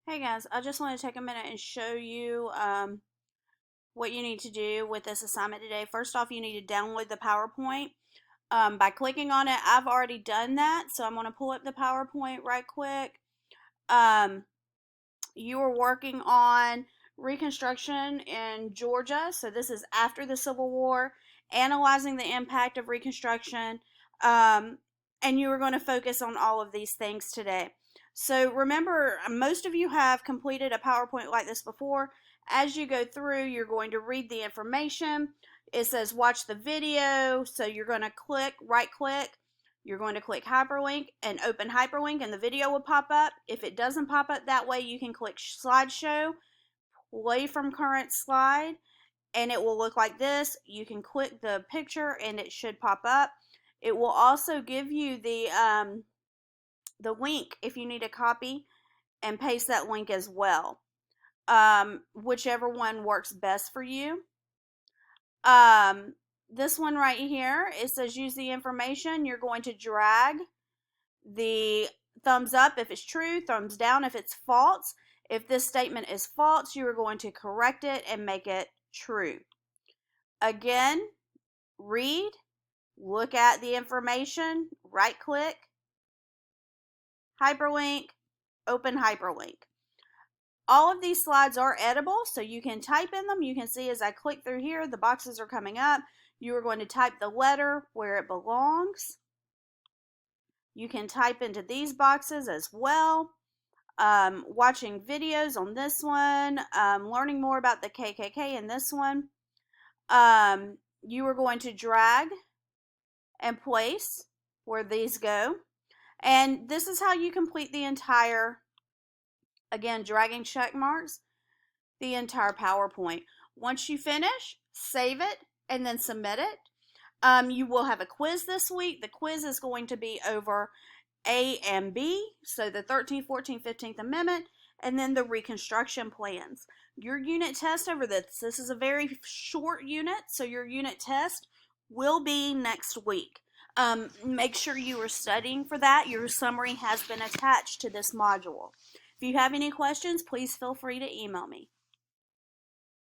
Hey guys, I just want to take a minute and show you what you need to do with this assignment today. First off, you need to download the PowerPoint by clicking on it. I've already done that, so I'm going to pull up the PowerPoint right quick. You are working on Reconstruction in Georgia, so this is after the Civil War, analyzing the impact of Reconstruction, and you are going to focus on all of these things today. So remember, most of you have completed a PowerPoint like this before. As you go through, you're going to read the information. It says watch the video, so you're going to right click, you're going to click hyperlink and open hyperlink, and the video will pop up. If it doesn't pop up that way, you can click slideshow, play from current slide, and it will look like this. You can click the picture and it should pop up. It will also give you the link if you need a copy and paste that link as well. Whichever one works best for you. This one right here, it says use the information. You're going to drag the thumbs up if it's true, thumbs down if it's false. If this statement is false, you are going to correct it and make it true. Again, read, look at the information, right click, hyperlink, open hyperlink. All of these slides are editable, so you can type in them. You can see as I click through here, the boxes are coming up. You are going to type the letter where it belongs. You can type into these boxes as well. Watching videos on this one, learning more about the KKK in this one. You are going to drag and place where these go. And this is how you complete the entire, again, dragging check marks, the entire PowerPoint. Once you finish, save it and then submit it. You will have a quiz this week. The quiz is going to be over A and B, so the 13th, 14th, 15th Amendment, and then the Reconstruction plans. Your unit test over this is a very short unit, so your unit test will be next week. Make sure you are studying for that. Your summary has been attached to this module. If you have any questions, please feel free to email me.